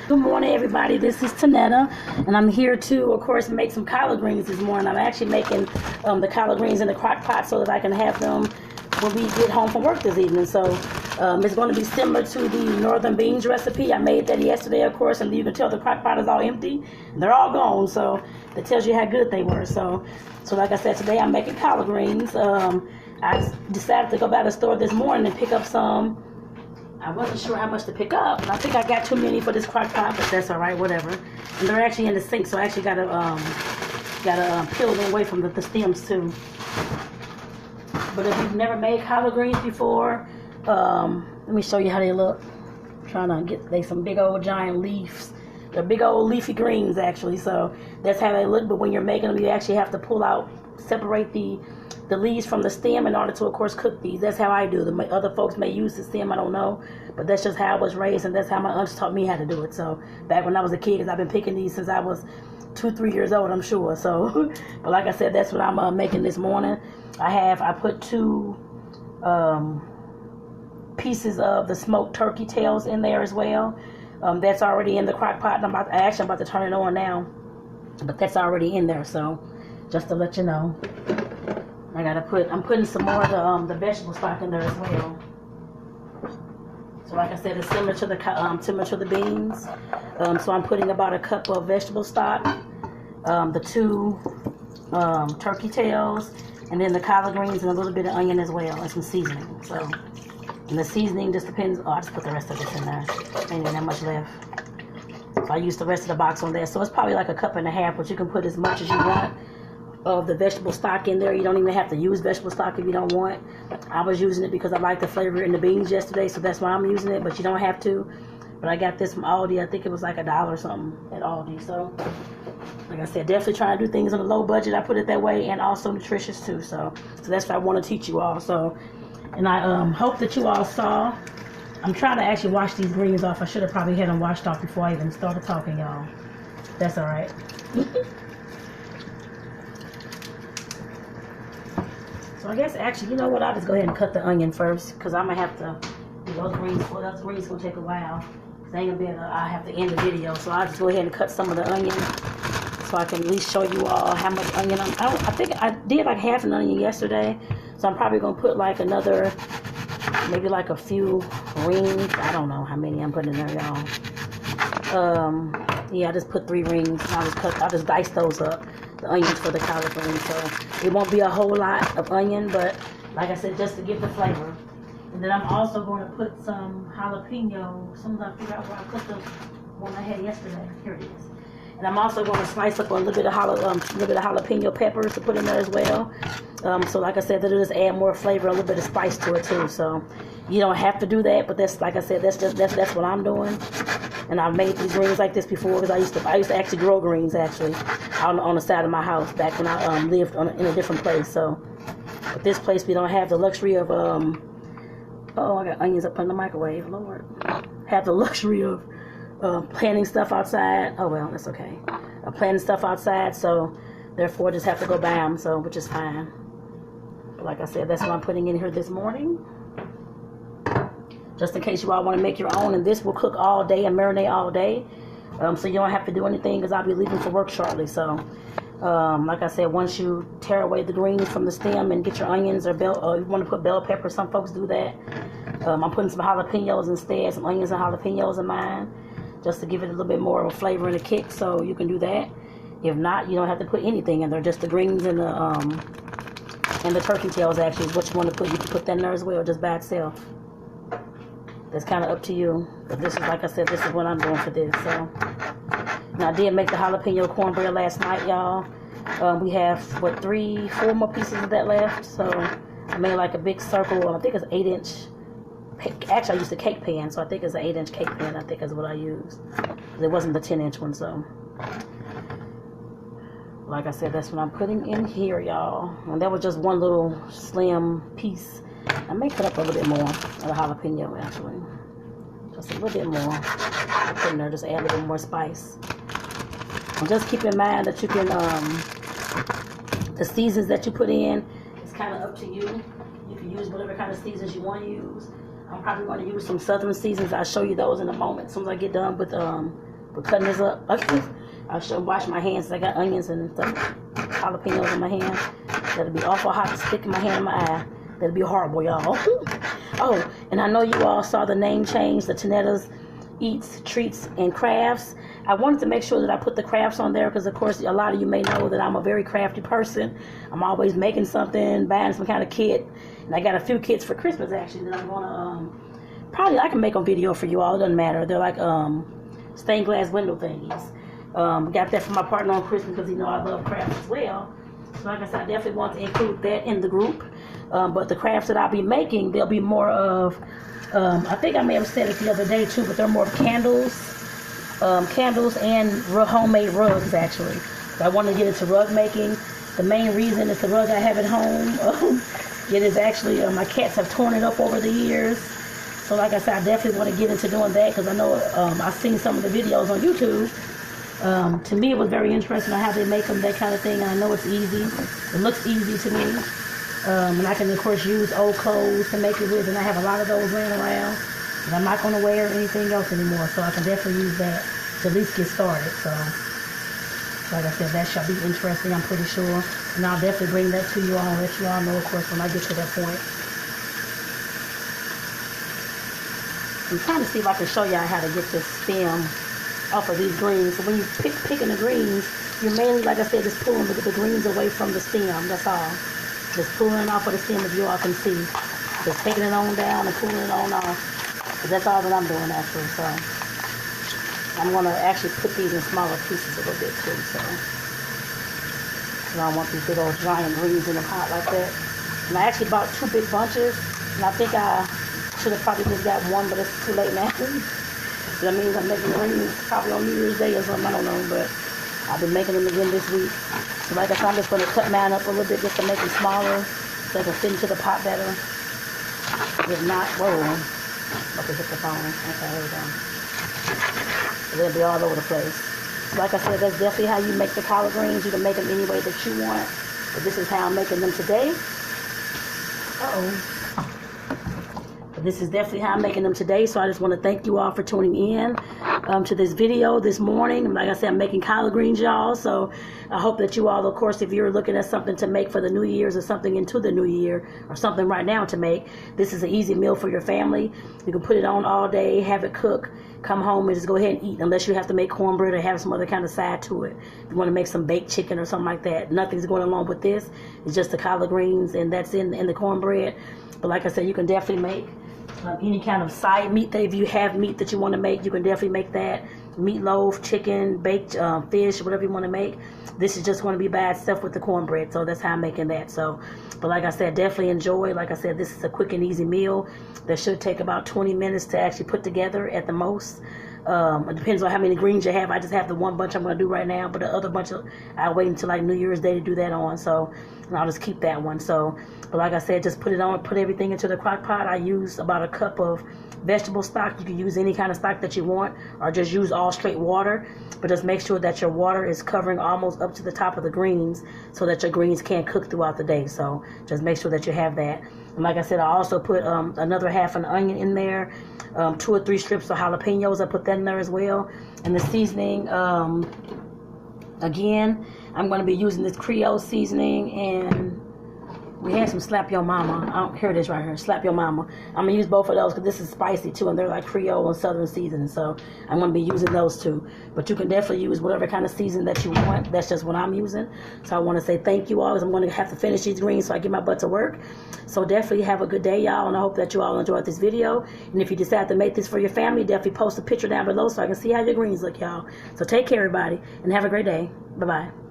Good morning, everybody. This is Tonetta, and I'm here to, of course, make some collard greens this morning. I'm actually making the collard greens in the crock pot so that I can have them when we get home from work this evening. So it's going to be similar to the northern beans recipe. I made that yesterday, of course, and you can tell the crock pot is all empty. They're all gone, so that tells you how good they were. So like I said, today I'm making collard greens. I decided to go by the store this morning and pick up some. I wasn't sure how much to pick up, and I think I got too many for this crock pot, but that's all right, whatever. And they're actually in the sink, so I actually gotta peel them away from the stems too. But if you've never made collard greens before, let me show you how they look. I'm trying to get some big old giant leaves. They're big old leafy greens actually, so that's how they look. But when you're making them, you actually have to separate the leaves from the stem in order to, of course, cook these. That's how I do them. Other folks may use the stem, I don't know, but that's just how I was raised, and that's how my aunts taught me how to do it. So back when I was a kid, because I've been picking these since I was 2-3 years old, I'm sure. So, but like I said, that's what I'm making this morning. I put 2 pieces of the smoked turkey tails in there as well. That's already in the crock pot, and I'm about to turn it on now, but that's already in there. So just to let you know. I'm putting some more of the vegetable stock in there as well. So like I said, it's similar to the beans. So I'm putting about a cup of vegetable stock, the 2 turkey tails, and then the collard greens and a little bit of onion as well, and some seasoning. So, and the seasoning just depends. I just put the rest of this in there. Ain't even that much left. So I used the rest of the box on there. So it's probably like a cup and a half, but you can put as much as you want of the vegetable stock in there. You don't even have to use vegetable stock if you don't want. I was using it because I liked the flavor in the beans yesterday, so that's why I'm using it, but you don't have to. But I got this from Aldi. I think it was like $1 or something at Aldi. So like I said, definitely trying to do things on a low budget. I put it that way, and also nutritious too. So that's what I want to teach you all. So, and I hope that you all saw. I'm trying to actually wash these greens off. I should have probably had them washed off before I even started talking, y'all. That's all right. So I guess actually, you know what? I'll just go ahead and cut the onion first, because I'm gonna have to do those greens. Well, those greens gonna take a while. I ain't gonna be able to, I have to end the video, so I'll just go ahead and cut some of the onion, so I can at least show you all how much onion I think I did like half an onion yesterday, so I'm probably gonna put like another, maybe like a few rings. I don't know how many I'm putting in there, y'all. Yeah, I just put 3 rings. I'll just dice those up, the onions for the collard greens. So it won't be a whole lot of onion, but like I said, just to give the flavor. And then I'm also going to put some jalapeno. As soon as I figure out where I put the one I had yesterday. Here it is. And I'm also going to slice up a little bit of jalapeno peppers to put in there as well. So like I said, that'll just add more flavor, a little bit of spice to it too. So you don't have to do that, but that's, like I said, that's what I'm doing. And I've made these greens like this before, because I used to actually grow greens actually on the side of my house back when I lived in a different place. So at this place we don't have the luxury of oh, I got onions up in the microwave, Lord. Have the luxury of planting stuff outside. Oh well, that's okay. Planting stuff outside, so therefore just have to go buy them, so which is fine. But like I said, that's what I'm putting in here this morning, just in case you all want to make your own. And this will cook all day and marinate all day, so you don't have to do anything, because I'll be leaving for work shortly. So like I said, once you tear away the greens from the stem and get your onions, or you want to put bell pepper, some folks do that. I'm putting some jalapenos instead, some onions and jalapenos in mine, just to give it a little bit more of a flavor and a kick. So you can do that. If not, you don't have to put anything in there. Just the greens and the turkey tails actually is what you want to put. You can put that in there as well, just by itself. That's kind of up to you. But this is, like I said, this is what I'm doing for this. So, and I did make the jalapeno cornbread last night, y'all. We have 4 more pieces of that left. So I made like a big circle. I think it's 8-inch. Actually, I used a cake pan, so I think it's an 8-inch cake pan. I think is what I used. It wasn't the 10-inch one, so. Like I said, that's what I'm putting in here, y'all. And that was just one little slim piece. I may cut up a little bit more of the jalapeno, actually. Just a little bit more. Put in there, just add a little more spice. And just keep in mind that you can, the seasons that you put in, it's kind of up to you. You can use whatever kind of seasons you want to use. I'm probably going to use some southern seasons. I'll show you those in a moment, as soon as I get done with We're cutting this up. I should wash my hands. I got onions and stuff, jalapenos in my hand. That'll be awful hot to stick in my hand in my eye. That'll be horrible, y'all. Oh, and I know you all saw the name change, the Tonetta's Eats, Treats, and Crafts. I wanted to make sure that I put the crafts on there because, of course, a lot of you may know that I'm a very crafty person. I'm always making something, buying some kind of kit. And I got a few kits for Christmas, actually, that I'm going to, probably I can make a video for you all. It doesn't matter. They're like stained glass window thingies. Got that for my partner on Christmas because, you know, I love crafts as well. So, like I said, I definitely want to include that in the group. But the crafts that I'll be making, they'll be more of, I think I may have said it the other day too, but they're more of candles and homemade rugs, actually. So I want to get into rug making. The main reason is the rug I have at home. It is actually, my cats have torn it up over the years. So like I said, I definitely want to get into doing that because I know I've seen some of the videos on YouTube. To me, it was very interesting on how they make them, that kind of thing. And I know it's easy. It looks easy to me. And I can, of course, use old clothes to make it with, and I have a lot of those laying around. And I'm not going to wear anything else anymore, so I can definitely use that to at least get started. So, like I said, that shall be interesting, I'm pretty sure. And I'll definitely bring that to you all and let you all know, of course, when I get to that point. I'm trying to see if I can show y'all how to get this stem off of these greens. So when you picking the greens, you're mainly, like I said, just pulling the greens away from the stem, that's all. Just pulling it off of the stem, as you all can see. Just taking it on down and pulling it on off. But that's all that I'm doing, actually. So I'm going to actually put these in smaller pieces a little bit too. So I don't want these big old giant greens in the pot like that. And I actually bought 2 big bunches. And I think I should have probably just got one, but it's too late now. So that means I'm making greens probably on New Year's Day or something. I don't know, but I've been making them again this week. So like I said, I'm just going to cut mine up a little bit just to make them smaller so they can fit into the pot better. If not, whoa. Okay, hit the phone. Okay, there we go. So they'll be all over the place. So like I said, that's definitely how you make the collard greens. You can make them any way that you want. But this is how I'm making them today. But this is definitely how I'm making them today. So I just want to thank you all for tuning in to this video this morning. Like I said, I'm making collard greens, y'all. So I hope that you all, of course, if you're looking at something to make for the New Year's or something into the New Year or something right now to make, this is an easy meal for your family. You can put it on all day, have it cook, come home and just go ahead and eat, unless you have to make cornbread or have some other kind of side to it. If you want to make some baked chicken or something like that, nothing's going along with this. It's just the collard greens and that's in the cornbread. But like I said, you can definitely make any kind of side meat that if you have meat that you want to make, you can definitely make that. Meatloaf, chicken, baked fish, whatever you want to make. This is just going to be by itself with the cornbread. So that's how I'm making that. So, but like I said, definitely enjoy. Like I said, this is a quick and easy meal that should take about 20 minutes to actually put together at the most. It depends on how many greens you have. I just have the one bunch I'm going to do right now, but the other bunch I'll wait until like New Year's Day to do that on. So, and I'll just keep that one. So, but like I said, just put it on, put everything into the crock pot. I use about a cup of vegetable stock. You can use any kind of stock that you want, or just use all straight water. But just make sure that your water is covering almost up to the top of the greens so that your greens can't cook throughout the day. So just make sure that you have that. And like I said, I also put another half an onion in there, 2 or 3 strips of jalapenos. I put that in there as well. And the seasoning, again, I'm going to be using this Creole seasoning, and we had some Slap Your Mama. Here it is right here, Slap Your Mama. I'm going to use both of those because this is spicy too, and they're like Creole and Southern seasoning. So I'm going to be using those too. But you can definitely use whatever kind of seasoning that you want. That's just what I'm using. So I want to say thank you all, because I'm going to have to finish these greens so I get my butt to work. So definitely have a good day, y'all, and I hope that you all enjoyed this video. And if you decide to make this for your family, definitely post a picture down below so I can see how your greens look, y'all. So take care, everybody, and have a great day. Bye-bye.